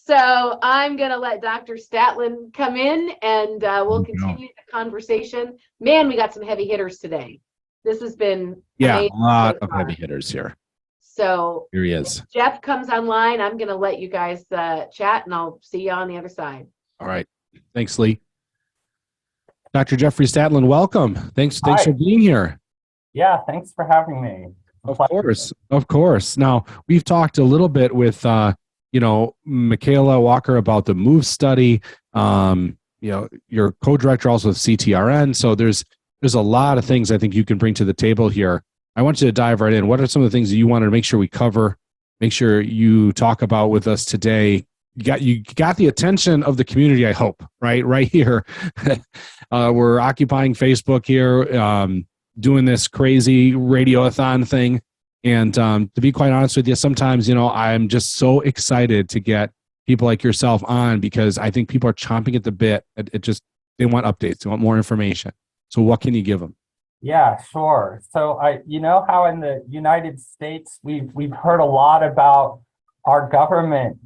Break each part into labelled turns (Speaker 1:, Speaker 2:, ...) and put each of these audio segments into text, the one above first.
Speaker 1: So I'm going to let Dr. Statland come in and we'll continue the conversation. Man, we got some heavy hitters today. This has been amazing.
Speaker 2: A lot of heavy hitters here.
Speaker 1: So
Speaker 2: here he is.
Speaker 1: If Jeff comes online, I'm going to let you guys chat and I'll see you on the other side.
Speaker 2: All right. Thanks, Lee. Dr. Jeffrey Statland, welcome. Thanks for being here.
Speaker 3: Yeah, thanks for having me.
Speaker 2: Of course. Now, we've talked a little bit with Michaela Walker about the MOVE study. You're co-director also of CTRN. So there's a lot of things I think you can bring to the table here. I want you to dive right in. What are some of the things that you wanted to make sure we cover, make sure you talk about with us today? You got the attention of the community, I hope, right here. We're occupying Facebook here, doing this crazy radiothon thing. And to be quite honest with you, sometimes, I'm just so excited to get people like yourself on because I think people are chomping at the bit. They want updates. They want more information. So what can you give them?
Speaker 3: Yeah, sure. So how in the United States, we've heard a lot about our government,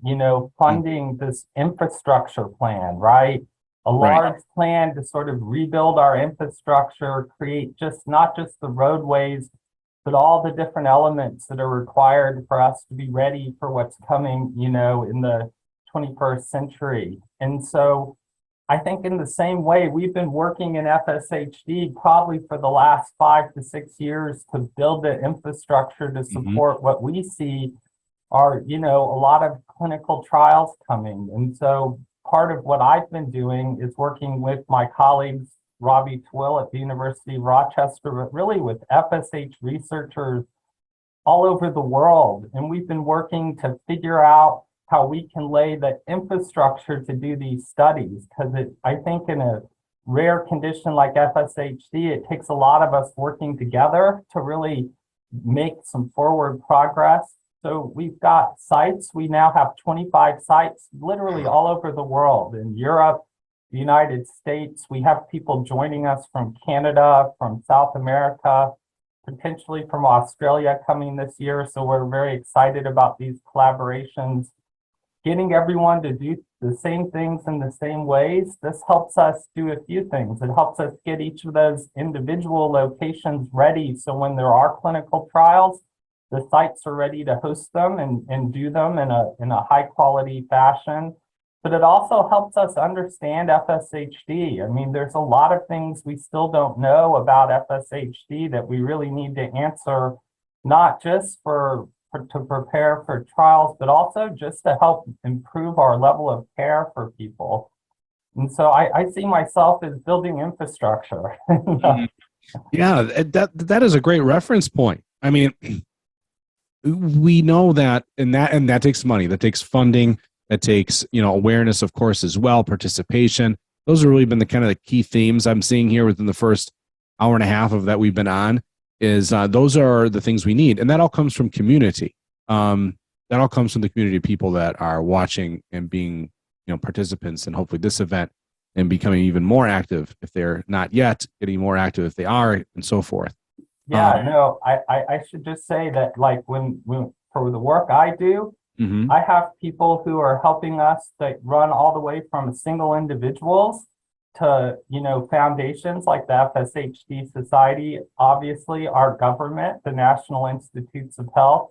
Speaker 3: funding this infrastructure plan, right? A large plan to sort of rebuild our infrastructure, create not just the roadways, but all the different elements that are required for us to be ready for what's coming, in the 21st century. And so I think in the same way, we've been working in FSHD probably for the last 5 to 6 years to build the infrastructure to support what we see are, a lot of clinical trials coming. And so part of what I've been doing is working with my colleagues, Robbie Twill at the University of Rochester, but really with FSH researchers all over the world. And we've been working to figure out how we can lay the infrastructure to do these studies. Because I think in a rare condition like FSHD, it takes a lot of us working together to really make some forward progress. So we've got sites. We now have 25 sites literally all over the world, in Europe, the United States. We have people joining us from Canada, from South America, potentially from Australia coming this year. So we're very excited about these collaborations. Getting everyone to do the same things in the same ways, this helps us do a few things. It helps us get each of those individual locations ready. So when there are clinical trials, the sites are ready to host them and do them in a high quality fashion. But it also helps us understand FSHD. I mean, there's a lot of things we still don't know about FSHD that we really need to answer, not just to prepare for trials, but also just to help improve our level of care for people. And so I see myself as building infrastructure.
Speaker 2: Yeah, that is a great reference point. I mean, we know that, and that takes money, that takes funding, that takes, awareness, of course, as well, participation. Those have really been the kind of the key themes I'm seeing here within the first hour and a half of that we've been on. Is those are the things we need, and that all comes from community. That all comes from the community of people that are watching and being, participants in hopefully this event, and becoming even more active if they're not yet, getting more active if they are, and so forth.
Speaker 3: Yeah, no, I should just say that, like, when for the work I do, I have people who are helping us that run all the way from single individuals to, foundations like the FSHD Society, obviously our government, the National Institutes of Health,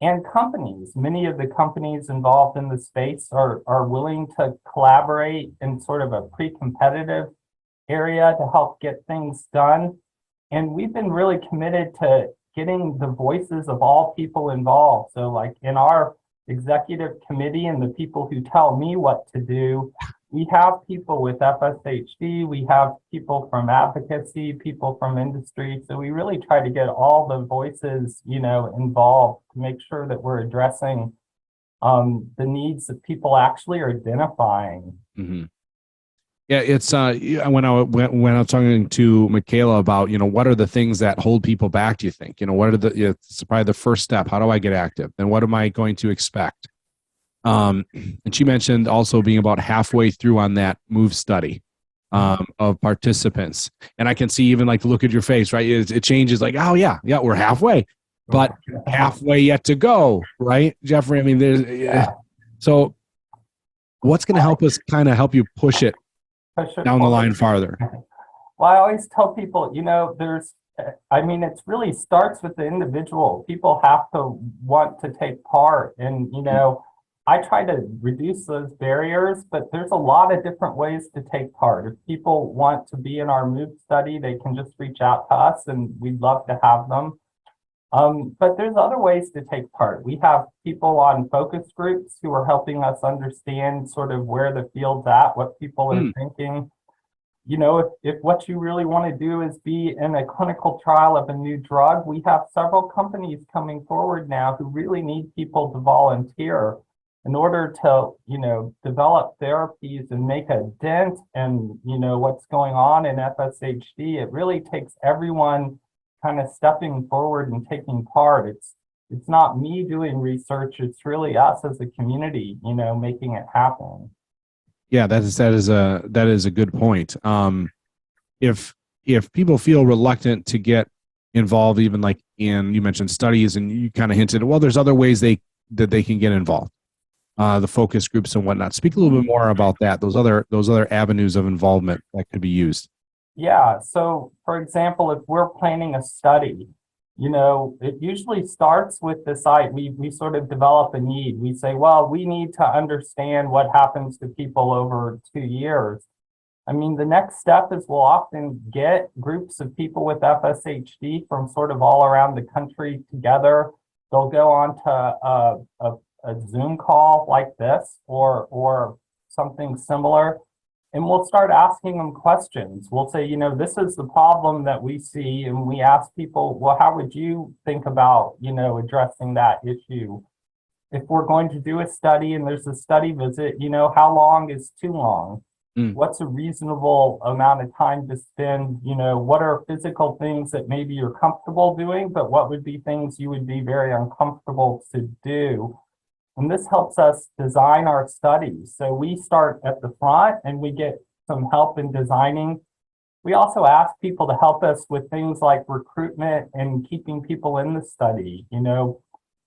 Speaker 3: and companies. Many of the companies involved in the space are willing to collaborate in sort of a pre-competitive area to help get things done. And we've been really committed to getting the voices of all people involved. So like in our executive committee and the people who tell me what to do, we have people with FSHD, we have people from advocacy, people from industry. So we really try to get all the voices, involved to make sure that we're addressing the needs that people actually are identifying.
Speaker 2: Mm-hmm. Yeah, it's when I was talking to Michaela about, what are the things that hold people back, do you think? What are it's probably the first step. How do I get active? And what am I going to expect? And she mentioned also being about halfway through on that MOVE study of participants. And I can see even like the look at your face, right? It changes like, oh yeah, we're halfway, but halfway yet to go, right, Jeffrey? I mean, so What's going to help us kind of help you push it down the line farther?
Speaker 3: Well, I always tell people, it really starts with the individual. People have to want to take part. And, I try to reduce those barriers, but there's a lot of different ways to take part. If people want to be in our MOVE study, they can just reach out to us and we'd love to have them. But there's other ways to take part. We have people on focus groups who are helping us understand sort of where the field's at, what people are thinking. If what you really want to do is be in a clinical trial of a new drug, we have several companies coming forward now who really need people to volunteer in order to, develop therapies and make a dent in, what's going on in FSHD. It really takes everyone kind of stepping forward and taking part. It's not me doing research, it's really us as a community, making it happen.
Speaker 2: Yeah, that is a good point. If people feel reluctant to get involved, even like you mentioned studies, and you kind of hinted, well, there's other ways that they can get involved, the focus groups and whatnot. Speak a little bit more about that. Those other avenues of involvement that could be used.
Speaker 3: Yeah. So, for example, if we're planning a study, it usually starts with the site. We sort of develop a need. We say, well, we need to understand what happens to people over 2 years. I mean, the next step is we'll often get groups of people with FSHD from sort of all around the country together. They'll go on to a Zoom call like this or something similar. And we'll start asking them questions. We'll say, this is the problem that we see. And we ask people, well, how would you think about, addressing that issue? If we're going to do a study and there's a study visit, how long is too long? What's a reasonable amount of time to spend? What are physical things that maybe you're comfortable doing, but what would be things you would be very uncomfortable to do? And this helps us design our studies. So we start at the front and we get some help in designing. We also ask people to help us with things like recruitment and keeping people in the study.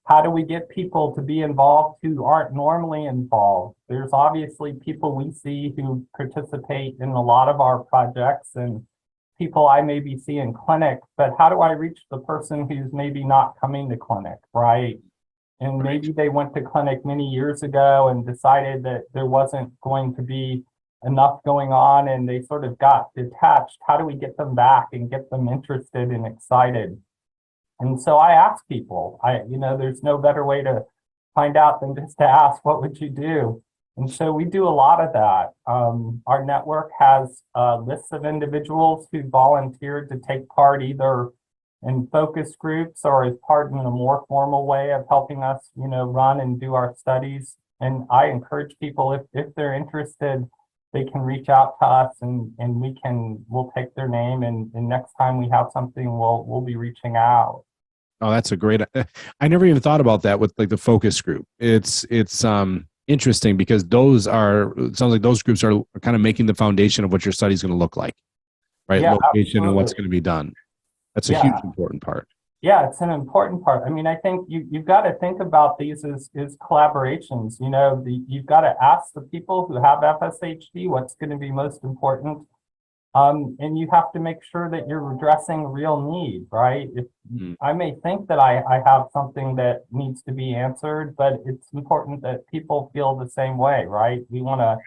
Speaker 3: How do we get people to be involved who aren't normally involved? There's obviously people we see who participate in a lot of our projects and people I maybe see in clinic, but how do I reach the person who's maybe not coming to clinic, right? And maybe they went to clinic many years ago and decided that there wasn't going to be enough going on and they sort of got detached. How do we get them back and get them interested and excited? And so I ask people, there's no better way to find out than just to ask, what would you do? And so we do a lot of that. Our network has lists of individuals who volunteered to take part either in focus groups or as part in a more formal way of helping us, run and do our studies. And I encourage people, if they're interested, they can reach out to us and we'll take their name and next time we have something, we'll be reaching out.
Speaker 2: Oh, that's a great, I never even thought about that with like the focus group. It's interesting because it sounds like those groups are kind of making the foundation of what your study is going to look like, right?
Speaker 3: Yeah,
Speaker 2: location
Speaker 3: absolutely.
Speaker 2: And what's going to be done. That's a huge important part.
Speaker 3: Yeah, it's an important part. I mean, I think you've got to think about these as collaborations. You've got to ask the people who have FSHD what's going to be most important. And you have to make sure that you're addressing real need, right? I may think that I have something that needs to be answered, but it's important that people feel the same way, right? We want to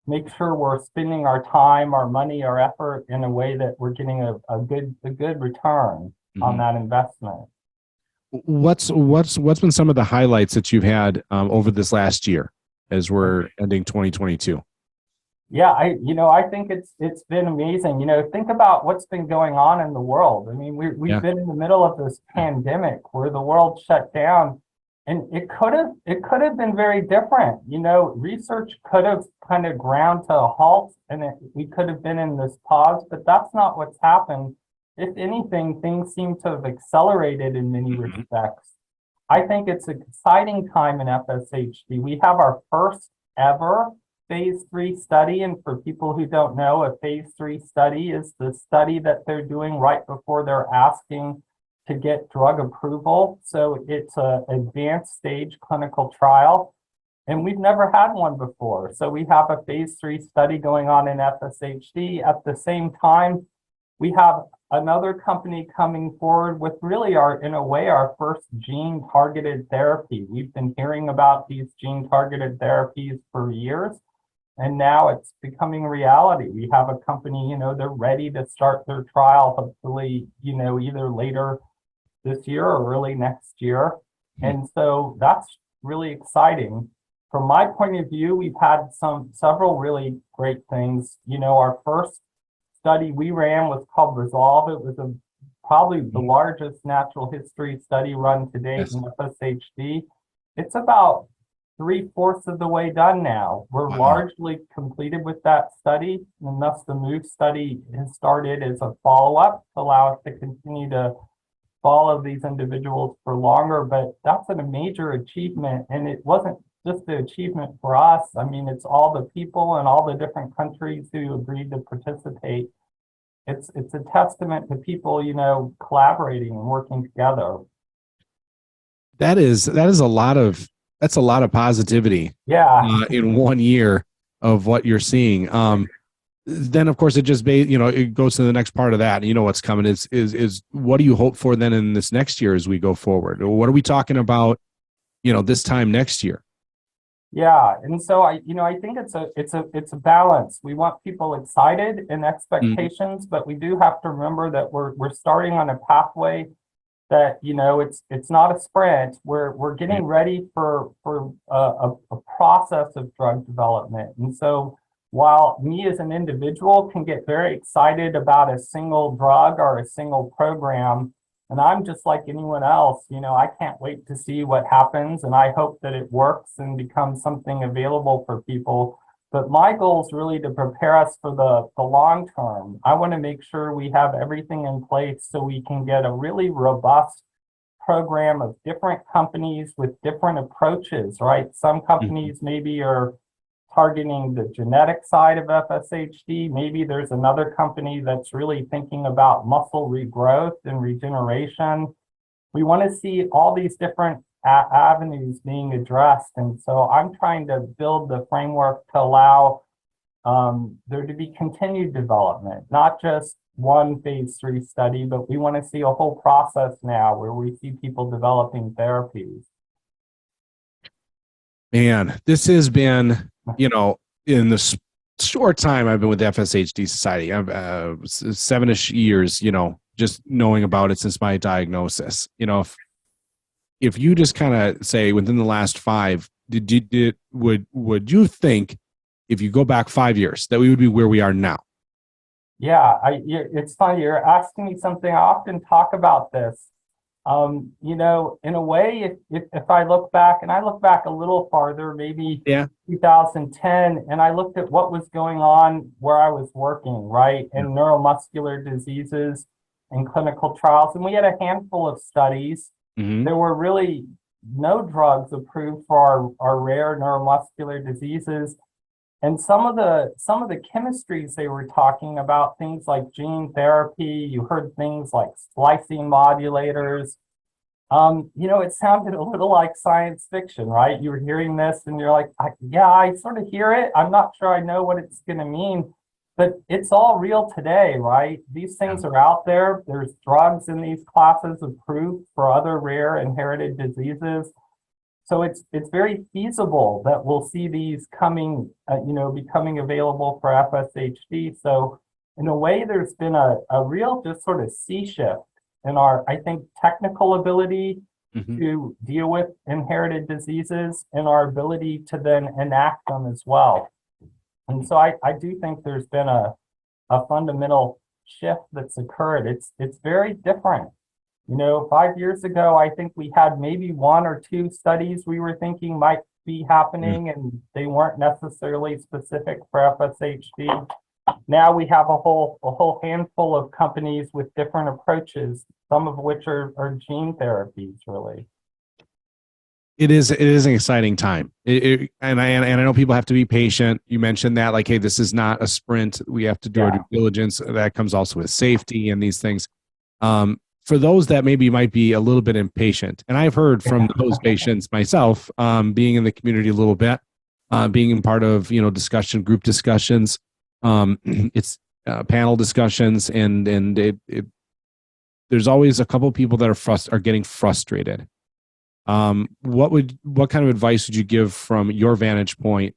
Speaker 3: make sure we're spending our time, our money, our effort in a way that we're getting a good return on that investment.
Speaker 2: What's been some of the highlights that you've had over this last year as we're ending 2022?
Speaker 3: Yeah, I think it's been amazing. Think about what's been going on in the world. I mean, we've been in the middle of this pandemic where the world shut down. And it could have been very different. Research could have kind of ground to a halt and we could have been in this pause, but that's not what's happened. If anything, things seem to have accelerated in many respects. I think it's an exciting time in FSHD. We have our first ever phase 3 study. And for people who don't know, a phase 3 study is the study that they're doing right before they're asking to get drug approval. So it's an advanced stage clinical trial. And we've never had one before. So we have a phase 3 study going on in FSHD. At the same time, we have another company coming forward with really in a way, our first gene targeted therapy. We've been hearing about these gene targeted therapies for years, and now it's becoming reality. We have a company, they're ready to start their trial, hopefully, either later this year or early next year. And so that's really exciting. From my point of view, we've had several really great things. Our first study we ran was called Resolve. It was probably the largest natural history study run to date in FSHD. It's about 3/4 of the way done now. We're largely completed with that study, and thus the MOVE study has started as a follow-up to allow us to continue to follow these individuals for longer. But that's a major achievement, and it wasn't just the achievement for us. I mean, it's all the people and all the different countries who agreed to participate. It's a testament to people, collaborating and working together.
Speaker 2: That is a lot of positivity.
Speaker 3: Yeah.
Speaker 2: In 1 year of what you're seeing. Then of course it just it goes to the next part of that. What's coming is what do you hope for then in this next year as we go forward? What are we talking about, this time next year?
Speaker 3: Yeah, and so I think it's a balance. We want people excited and expectations, but we do have to remember that we're starting on a pathway that it's not a sprint. We're getting ready for a process of drug development, and so while me as an individual can get very excited about a single drug or a single program, and I'm just like anyone else, I can't wait to see what happens, and I hope that it works and becomes something available for people. But my goal is really to prepare us for the long term. I want to make sure we have everything in place so we can get a really robust program of different companies with different approaches, right? Some companies maybe are targeting the genetic side of FSHD. Maybe there's another company that's really thinking about muscle regrowth and regeneration. We want to see all these different avenues being addressed. And so I'm trying to build the framework to allow there to be continued development, not just one phase 3 study, but we want to see a whole process now where we see people developing therapies.
Speaker 2: Man, this has been, in the short time I've been with the FSHD Society, I've 7-ish years, just knowing about it since my diagnosis. If you just kind of say within the last 5, would you think if you go back 5 years that we would be where we are now?
Speaker 3: Yeah, it's funny. You're asking me something. I often talk about this. In a way, if I look back, and I look back a little farther, maybe 2010, and I looked at what was going on where I was working, right, in neuromuscular diseases and clinical trials, and we had a handful of studies. There were really no drugs approved for our rare neuromuscular diseases. And some of the chemistries they were talking about, things like gene therapy, you heard things like splicing modulators. It sounded a little like science fiction, right? You were hearing this and you're like, I sort of hear it. I'm not sure I know what it's going to mean, but it's all real today, right? These things are out there. There's drugs in these classes approved for other rare inherited diseases. So it's very feasible that we'll see these coming, becoming available for FSHD. So in a way, there's been a real just sort of sea shift in our, I think, technical ability to deal with inherited diseases and our ability to then enact them as well. And so I do think there's been a fundamental shift that's occurred. It's very different. 5 years ago, I think we had maybe 1 or 2 studies we were thinking might be happening, and they weren't necessarily specific for FSHD. Now we have a whole handful of companies with different approaches, some of which are gene therapies, really.
Speaker 2: It is an exciting time. And I know people have to be patient. You mentioned that, like, hey, this is not a sprint. We have to do our due diligence. That comes also with safety and these things. for those that maybe might be a little bit impatient, and I've heard from those patients myself, being in the community a little bit, being in part of, group discussions, it's panel discussions, and there's always a couple of people that are getting frustrated. What kind of advice would you give from your vantage point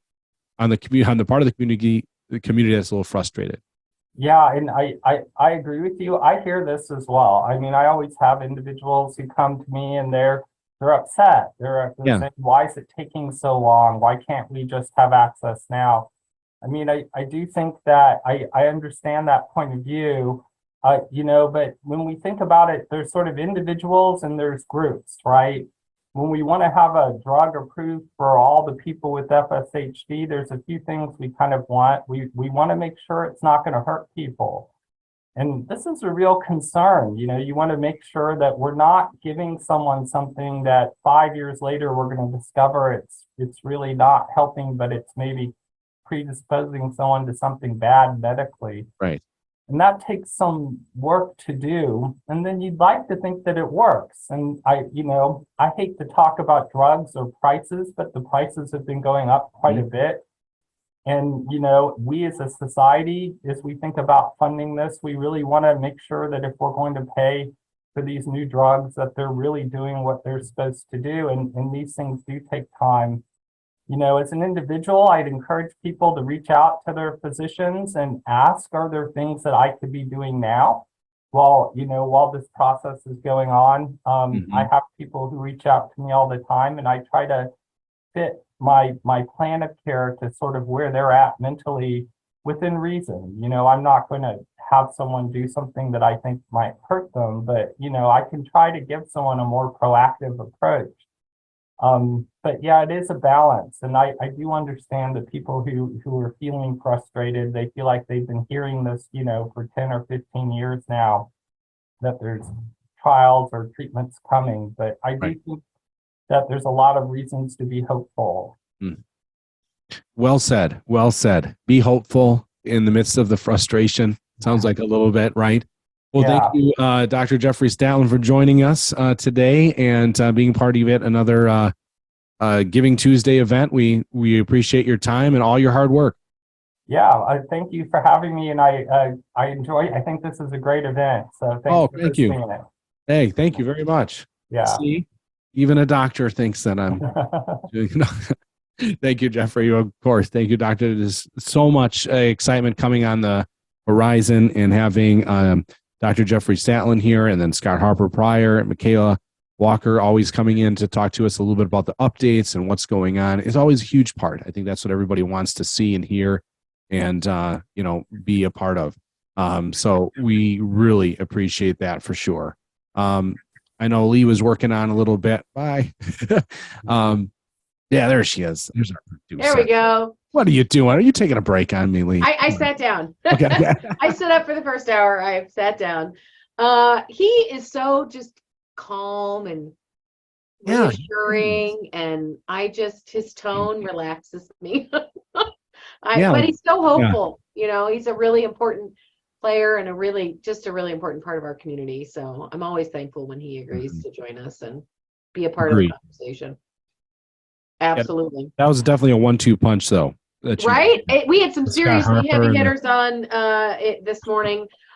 Speaker 2: on the part of the community that's a little frustrated?
Speaker 3: Yeah, and I agree with you. I hear this as well. I mean, I always have individuals who come to me and they're upset. They're saying, why is it taking so long? Why can't we just have access now? I mean, I do think that I understand that point of view, but when we think about it, there's sort of individuals and there's groups, right? When we want to have a drug approved for all the people with FSHD, there's a few things we kind of want. We want to make sure it's not going to hurt people. And this is a real concern. You want to make sure that we're not giving someone something that 5 years later we're going to discover it's really not helping, but it's maybe predisposing someone to something bad medically.
Speaker 2: Right.
Speaker 3: And that takes some work to do. And then you'd like to think that it works. And I hate to talk about drugs or prices, but the prices have been going up quite a bit. And, we as a society, as we think about funding this, we really want to make sure that if we're going to pay for these new drugs, that they're really doing what they're supposed to do. And these things do take time. As an individual, I'd encourage people to reach out to their physicians and ask, are there things that I could be doing now while this process is going on? I have people who reach out to me all the time, and I try to fit my plan of care to sort of where they're at mentally within reason. I'm not going to have someone do something that I think might hurt them, but, I can try to give someone a more proactive approach. But yeah, it is a balance. And I do understand the people who are feeling frustrated. They feel like they've been hearing this, for 10 or 15 years now, that there's trials or treatments coming. But I do think that there's a lot of reasons to be hopeful.
Speaker 2: Well said. Well said. Be hopeful in the midst of the frustration. Sounds like a little bit, right? Well, thank you, Dr. Jeffrey Statland, for joining us today and being part of it. Another Giving Tuesday event. We appreciate your time and all your hard work.
Speaker 3: Yeah, thank you for having me, and I enjoy. I think this is a great event. So
Speaker 2: thank you.
Speaker 3: It.
Speaker 2: Hey, thank you very much.
Speaker 3: Yeah.
Speaker 2: See, even a doctor thinks that I'm doing. Thank you, Jeffrey. Of course, thank you, Doctor. There's so much excitement coming on the horizon, and having Dr. Jeffrey Statland here, and then Scott Harper Pryor, and Michaela Walker always coming in to talk to us a little bit about the updates and what's going on. It's always a huge part. I think that's what everybody wants to see and hear and, be a part of. So we really appreciate that for sure. I know Lee was working on a little bit. Bye. Yeah, there she is. There's our producer.
Speaker 1: There we go.
Speaker 2: What are you doing? Are you taking a break on me, Lee?
Speaker 1: I sat down.
Speaker 2: Okay.
Speaker 1: I stood up for the first hour. I sat down. He is so just calm and reassuring, and his tone relaxes me. But he's so hopeful. He's a really important player and a really important part of our community. So I'm always thankful when he agrees to join us and be a part of the conversation. Absolutely.
Speaker 2: That was definitely a 1-2 punch, though.
Speaker 1: Right? We had some seriously heavy hitters on this morning.